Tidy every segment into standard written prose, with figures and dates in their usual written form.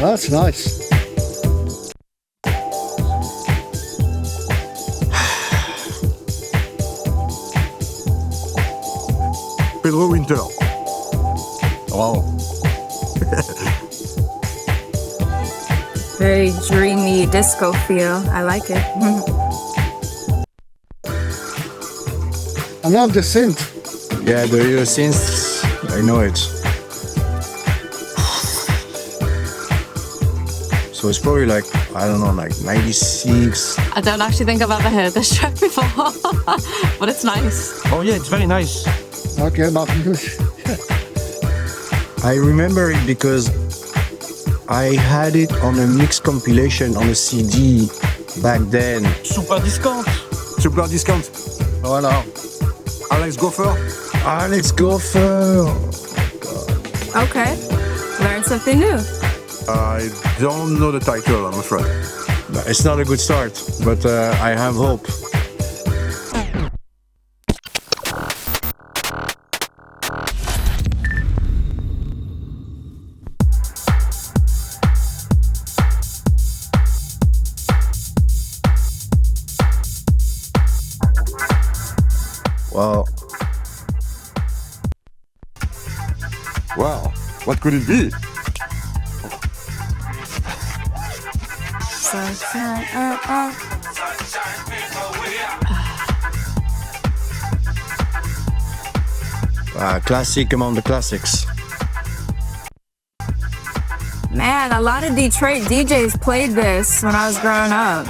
That's nice. Pedro Winter. Wow. Very dreamy disco feel. I like it. I love the synth. Yeah, the synths, I know it. So it's probably like, I don't know, like 96. I don't actually think I've ever heard this track before, but it's nice. Oh yeah, it's very nice. Okay, but I remember it because I had it on a mixed compilation on a CD back then. Super discount. Super discount. Voilà. Alex Gopher. Alex Gopher. Okay. Learn something new. I don't know the title, I'm afraid. It's not a good start, but I have hope. Wow. Wow, what could it be? Classic among the classics. Man, a lot of Detroit DJs played this when I was growing up.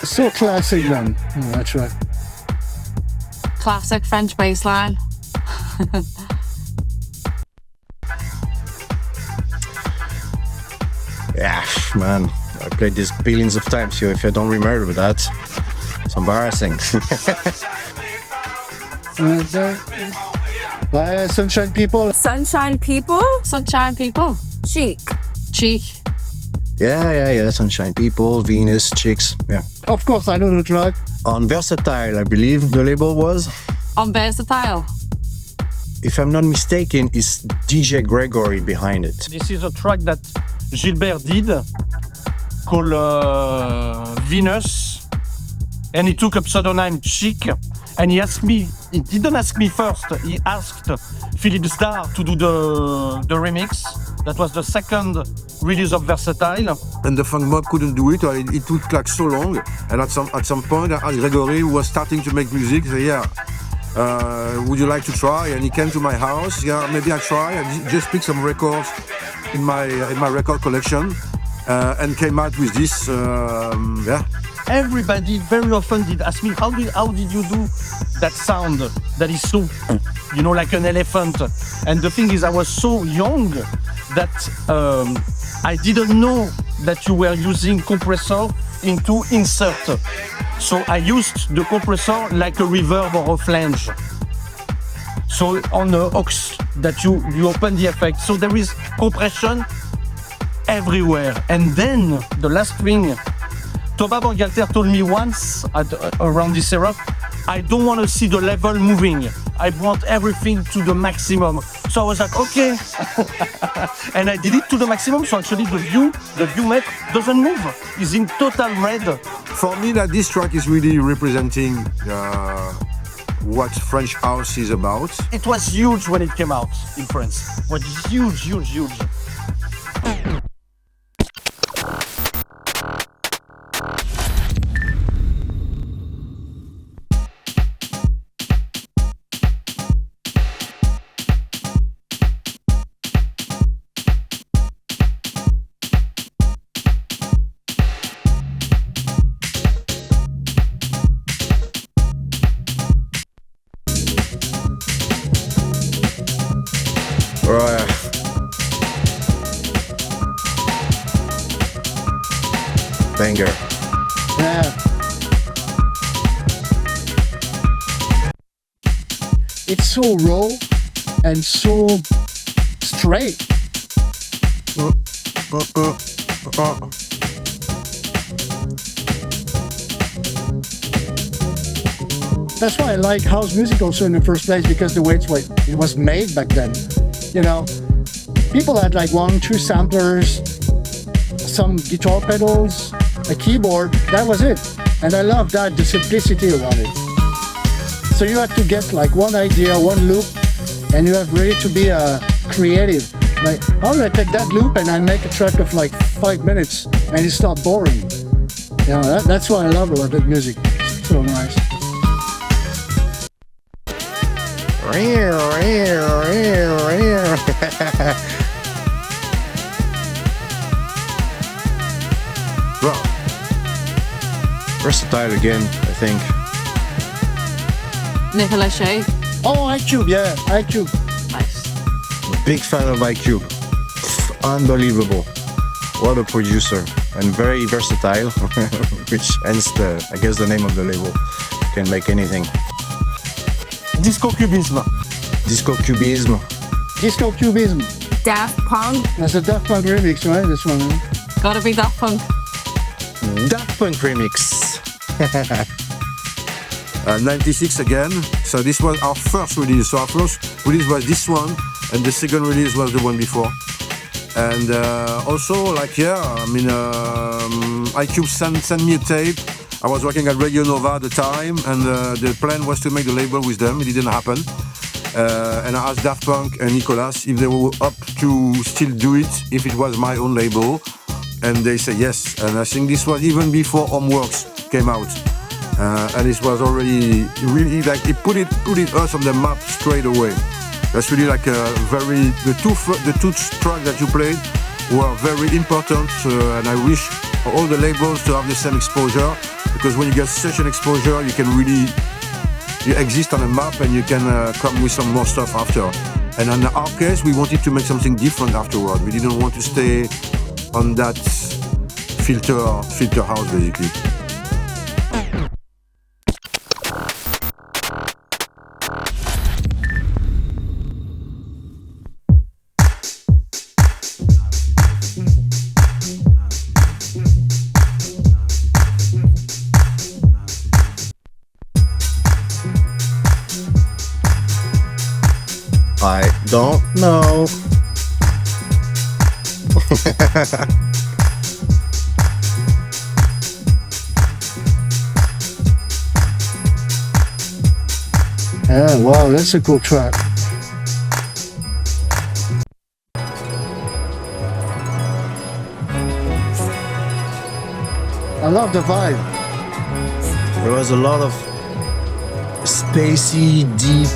so classic then. Oh, that's right. Classic French bass line. Yeah, man, I played this billions of times, so if I don't remember that, it's embarrassing. Sunshine People. Sunshine People? Sunshine People. Chic. Cheek. Yeah, Sunshine People, Venus, Chicks, yeah. Of course, I know the track. On Versatile, I believe the label was. On Versatile. If I'm not mistaken, it's DJ Gregory behind it. This is a track that Gilbert did called Venus, and he took a pseudonym Chic, and he didn't ask me first, he asked Philippe Starr to do the remix. That was the second release of Versatile. And the funk mob couldn't do it, or it took like so long. And at some point, Gregory was starting to make music. He said, yeah, would you like to try? And he came to my house. Yeah, maybe I try. I just picked some records in my record collection, and came out with this. Yeah. Everybody very often did ask me, how did you do that sound that is so, like an elephant? And the thing is, I was so young that I didn't know that you were using compressor into insert. So I used the compressor like a reverb or a flange. So on the aux that you open the effect. So there is compression everywhere. And then the last thing, Thomas Bangalter told me once around this era, I don't want to see the level moving. I want everything to the maximum. So I was like, okay. And I did it to the maximum. So actually the viewmate doesn't move. It's in total red. For me, that this track is really representing what French house is about. It was huge when it came out in France. It was huge. Right. Banger. Yeah. It's so raw and so straight. That's why I like house music also in the first place, because the way it was made back then. people had like 1, 2 samplers, some guitar pedals, a keyboard. That was it. And I love that, the simplicity about it. So you have to get like one idea, one loop, and you have really to be creative. Like, how do I take that loop and I make a track of like 5 minutes and it's not boring? You know, that's what I love about that music. It's so nice. Well, Versatile again, I think. Nicolas Shea. Oh, iCube, yeah, iCube. Nice. Big fan of iCube. Unbelievable. What a producer. And very versatile, which hence I guess the name of the label. Can make anything. Disco Cubism. Disco Cubism. Disco Cubism. Daft Punk. That's a Daft Punk remix, right? This one. Huh? Gotta be Daft Punk. Daft Punk remix. 96 again. So this was our first release. So our first release was this one, and the second release was the one before. And also, like, yeah, I mean, iCube sent me a tape. I was working at Radio Nova at the time, and the plan was to make the label with them. It didn't happen. And I asked Daft Punk and Nicolas if they were up to still do it, if it was my own label. And they said yes. And I think this was even before Homeworks came out. And it was already really like, it put us on the map straight away. That's really like a very, the two tracks that you played were very important, and I wish all the labels to have the same exposure, because when you get such an exposure, you can really, you exist on a map and you can come with some more stuff after. And in our case, we wanted to make something different afterward. We didn't want to stay on that filter house, basically. I don't know. Yeah, wow, that's a cool track. I love the vibe. There was a lot of spacey, deep,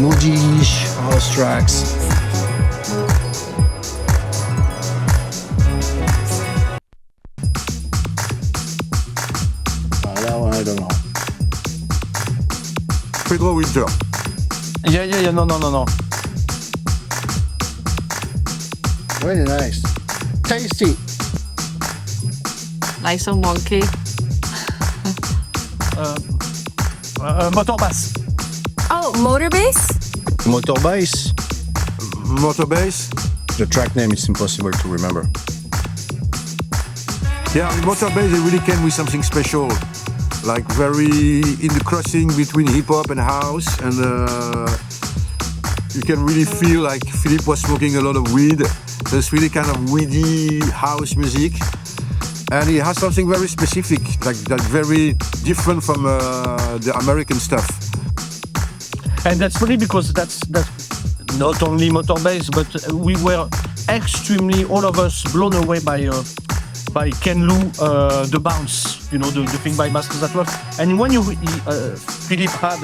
moody-ish house tracks. That one I don't know. Pedro Winter. Yeah, no. Really nice. Tasty. Nice and wonky. Motor Bass. Oh, Motorbase? Motorbase. Motorbase. The track name is impossible to remember. Yeah, Motorbase, they really came with something special. Like very in the crossing between hip-hop and house, and you can really feel like Philippe was smoking a lot of weed. There's really kind of weedy house music, and he has something very specific, like that, very different from the American stuff. And that's really because that's not only Motorbase, but we were extremely, all of us, blown away by Ken Lou, the bounce, you know, the thing by Masters at Work. And when Philippe had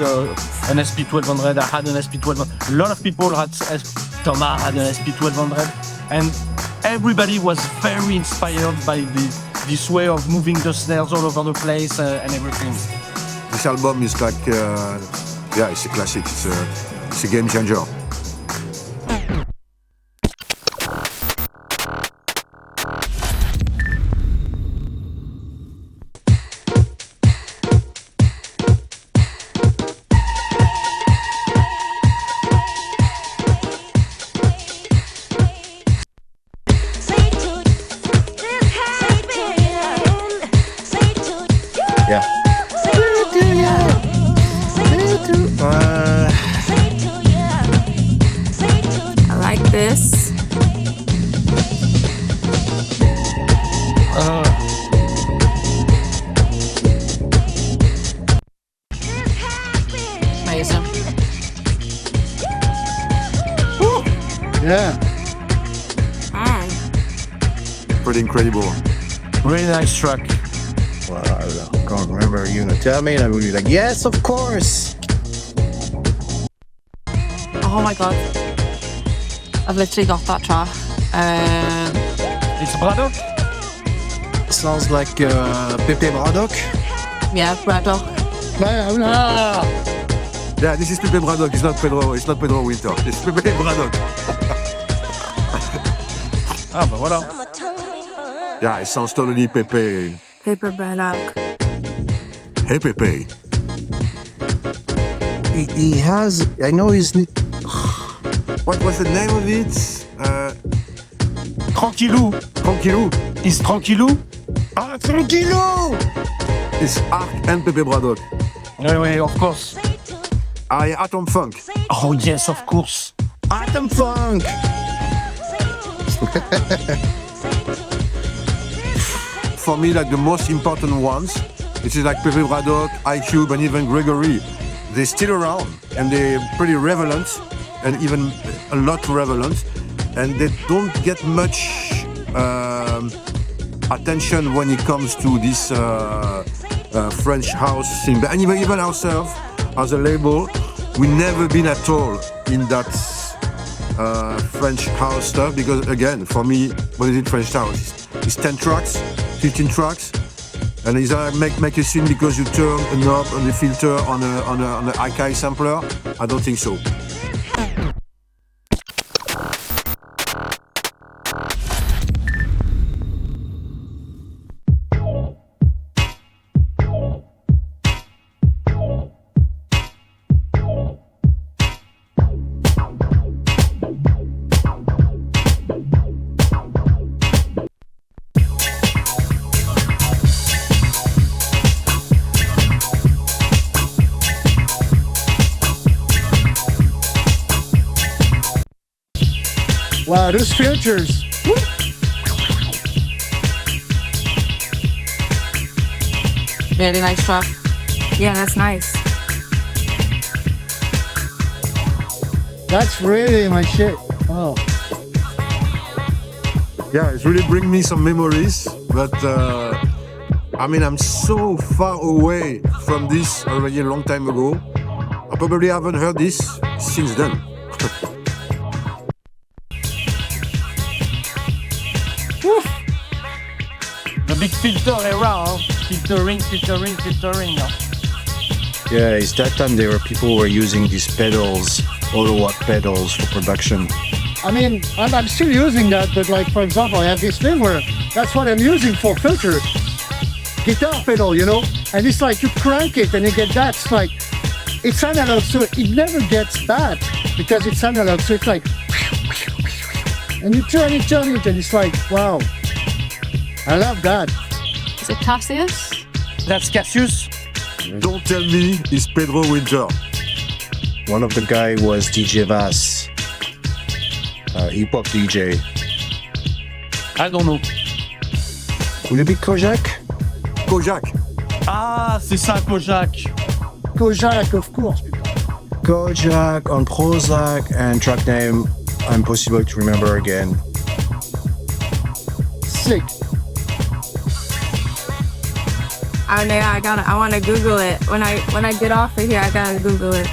an SP1200, I had an SP1200, a lot of people had, Thomas had an SP1200, and everybody was very inspired by this way of moving the snares all over the place and everything. This album is like, yeah, it's a classic, it's a game changer. I Yeah. Pretty incredible. Really nice track. Well, I can't remember. You know, tell me, and I will be like, yes, of course. Oh my god. I've literally got that track. It's Braddock. Sounds like Pepe Braddock. Yeah, Braddock. Yeah, this is Pepe Braddock. It's not Pedro Winter. It's Pepe Braddock. Ah bah voilà. Yeah, it sounds totally Pepe. Paper Braddock. Hey, Pepe. He has. I know he's. What was the name of it? Tranquillou. Tranquillou. Is Tranquillou? Ah, tranquilo! It's Ark and Pepe Braddock. Oui, of course. Atom Funk. Oh yes, of course. Atom Funk! For me, like the most important ones, which is like Pepe Braddock, iCube, and even Gregory. They're still around and they're pretty relevant and even a lot relevant, and they don't get much attention when it comes to this French house thing. And even ourselves, as a label, we never been at all in that French house stuff, because again, for me, what is it, French house? It's 10 tracks, 15 tracks, and is that make a scene because you turn a knob on the filter on a Akai sampler? I don't think so. Wow, those filters. Woo. Really nice track. Yeah, that's nice. That's really my shit. Oh. Yeah, it's really bring me some memories, but I mean, I'm so far away from this already a long time ago. I probably haven't heard this since then. The big filter era, huh? Filtering. Huh? Yeah, it's that time there were people who were using these pedals, auto-watt pedals for production. I mean, I'm still using that, but like, for example, I have this thing where that's what I'm using for filter. Guitar pedal, you know? And it's like you crank it and you get that. It's like, it's analog, so it never gets bad because it's analog. So it's like, and you turn it, and it's like, wow. I love that. Is it Cassius? That's Cassius. Don't tell me it's Pedro Winter. One of the guy was DJ Vass, hip-hop DJ. I don't know. Would it be Kojak? Kojak. Ah, c'est ça, Kojak. Kojak, of course. Kojak on Prozac, and track name impossible to remember again. Sick. I wanna Google it. When I get off of here, I gotta Google it.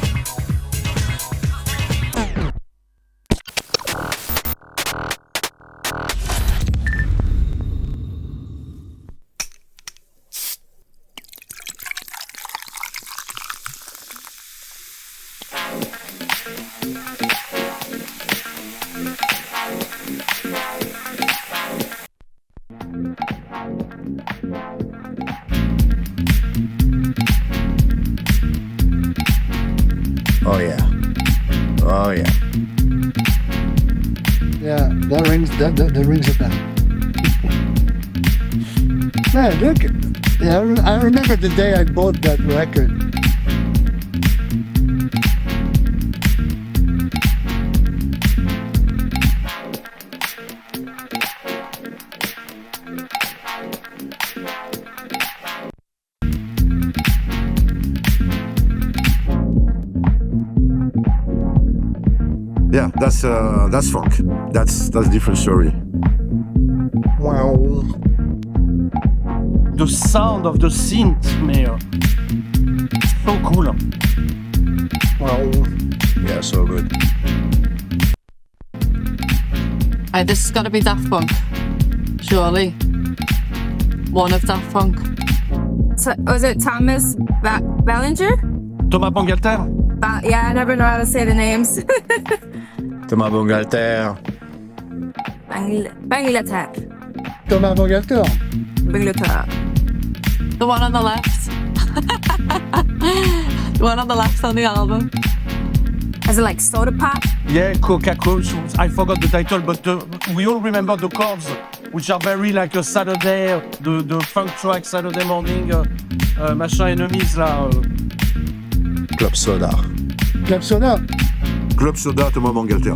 Oh yeah. Oh yeah. Yeah, that rings a bell. Man, look. Yeah, I remember the day I bought that record. Yeah, that's funk. That's different story. Wow. The sound of the synth, mais so cool. Wow. Yeah, so good. This has got to be Daft Punk. Surely. One of Daft Punk. So, was it Thomas Ballinger? Thomas Bangalter. Yeah, I never know how to say the names. Thomas Bangalter. Bangalter. Thomas Bangalter. Bangalter. The one on the left. The one on the left on the album. Is it like Soda Pop? Yeah, Coca-Cola. I forgot the title, but we all remember the chords, which are very like a Saturday, the funk track Saturday morning, machin enemies là. Club Soda. Club Soda. Club Soda, Thomas Bangalter.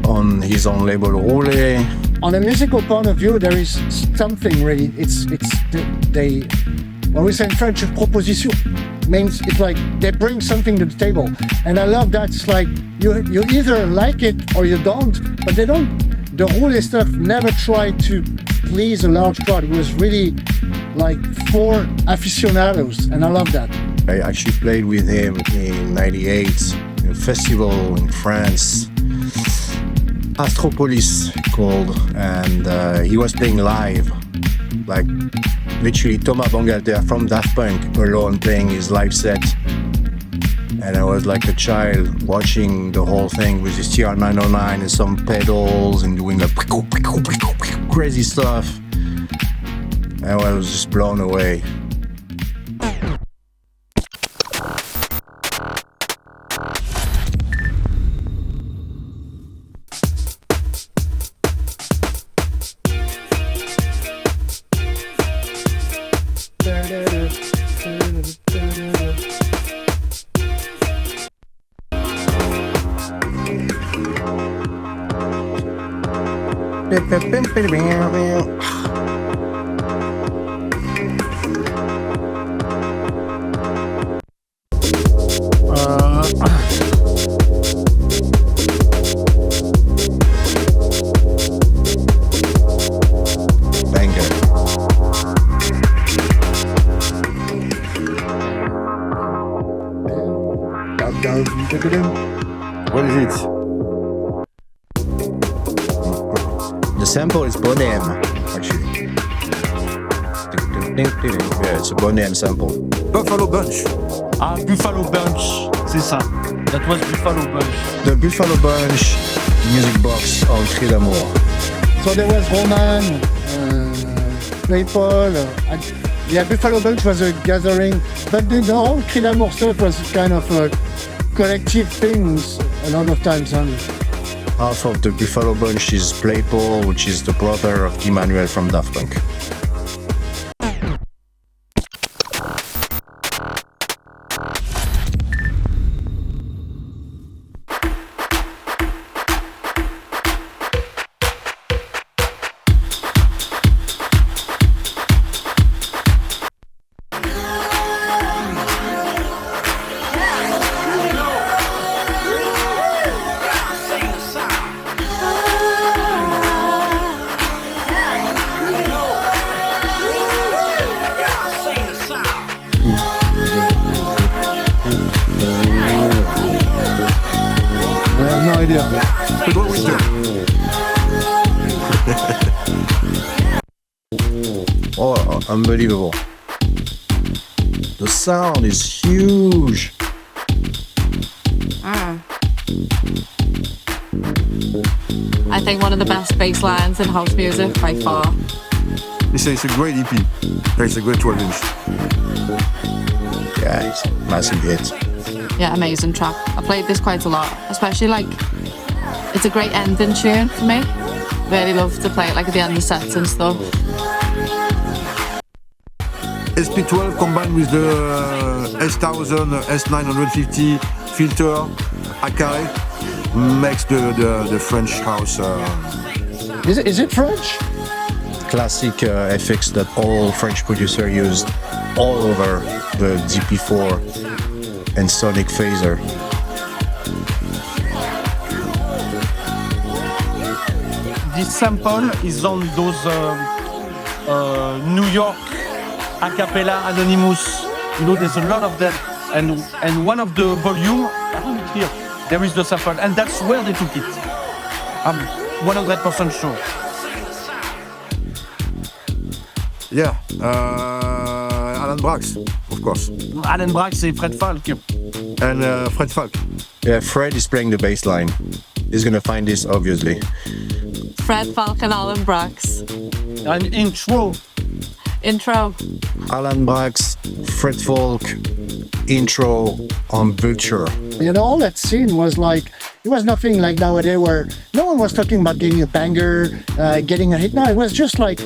On his own label, Roulé. On a musical point of view, there is something really. They when we say in French, proposition means it's like they bring something to the table, and I love that. It's like you either like it or you don't, but they don't. The Roulé stuff never tried to please a large crowd. It was really like for aficionados, and I love that. I actually played with him in '98 in a festival in France, Astropolis called, and he was playing live, like literally Thomas Bangalter from Daft Punk alone playing his live set. And I was like a child watching the whole thing with his TR-909 and some pedals and doing the crazy stuff. And I was just blown away. What is it? The sample is Bonham, actually. Yeah, it's a Bonham sample. Buffalo Bunch. Ah, Buffalo Bunch, c'est ça. That was Buffalo Bunch. The Buffalo Bunch music box of Cri d'Amour. So there was Roman, Claypool. Buffalo Bunch was a gathering, but the whole Cri d'Amour stuff was kind of a collective things a lot of times. Half of the Buffalo Bunch is Claypool, which is the brother of Guy Manuel from Daft Punk. Oh, unbelievable. The sound is huge. I think one of the best bass lines in house music by far. It's a great EP. It's a great 12-inch. Yeah, it's a massive hit. Yeah, amazing track. I played this quite a lot, especially like, it's a great ending tune for me. Really love to play it like at the end of sets and stuff. SP12 combined with the S1000, S950 filter, Akai, makes the French house. Is it French? Classic FX that all French producers used all over the DP4 and Sonic Phaser. this sample is on those New York a cappella Anonymous. You know, there's a lot of them, and one of the volume here there is the sample, and that's where they took it. I'm 100% sure. Yeah, Alan Braxe, of course, Alan Braxe et Fred Falk. and Fred Falk. Yeah, Fred is playing the bass line. He's gonna find this, obviously. Fred Falk and Alan Braxe. An intro. Alan Braxe, Fred Falk, intro on Vulture. You know, all that scene was like, it was nothing like nowadays where no one was talking about getting a banger, getting a hit. No, it was just like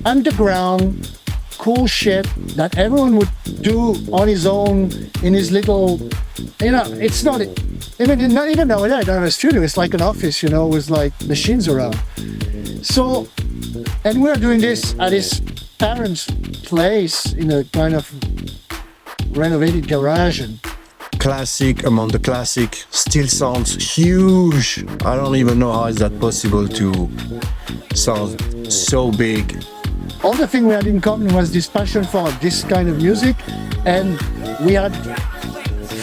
underground, cool shit that everyone would do on his own in his little, you know, it's not, I mean, not even nowadays, I don't have a studio, it's like an office, you know, with like machines around. So, and we're doing this at his parents' place in a kind of renovated garage. And Classic among the classic, still sounds huge. I don't even know how is that possible to sound so big. all the thing we had in common was this passion for this kind of music, and we had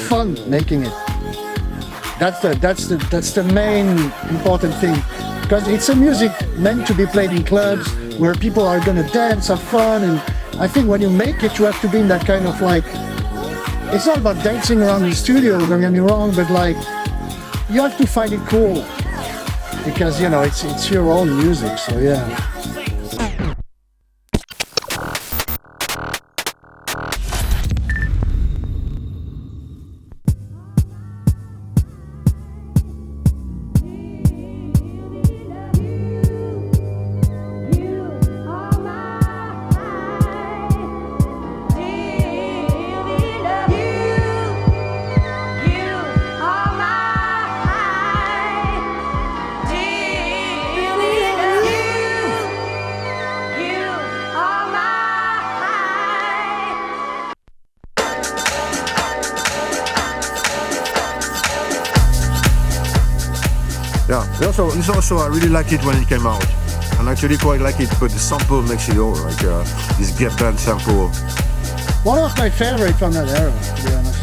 fun making it. That's the main important thing, because it's a music meant to be played in clubs where people are gonna dance, have fun, and I think when you make it, you have to be in that kind of like. It's not about dancing around the studio, don't get me wrong, but like you have to find it cool because you know it's your own music. So yeah. Yeah, it's also I really like it when it came out, and actually quite like it, but the sample makes it all like this get band sample. One of my favorite from that era, to be honest.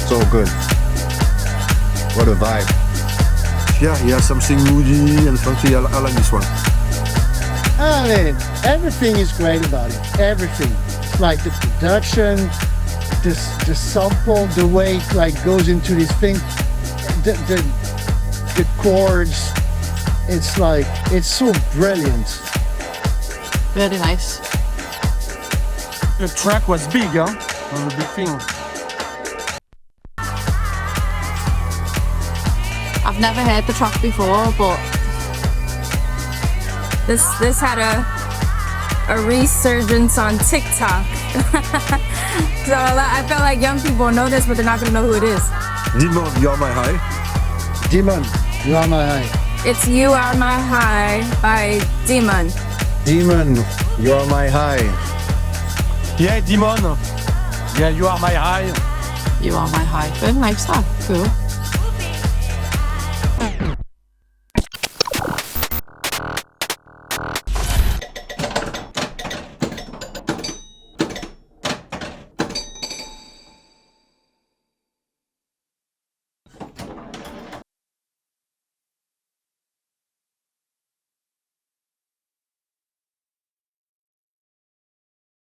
So good. What a vibe. Yeah, he has something moody and funky. I like this one. I mean, everything is great about it. Everything. It's like the production, the sample, the way it like goes into this thing, the chords. It's like it's so brilliant. Very nice. The track was big, huh? On the big thing. I've never heard the track before, but This had a resurgence on TikTok. So I feel like young people know this, but they're not gonna know who it is. Demon, You're My High. Demon, You Are My High. It's You Are My High by Demon. Demon, You Are My High. Yeah, Demon. Yeah, You Are My High. You Are My High. Very nice, that. Cool.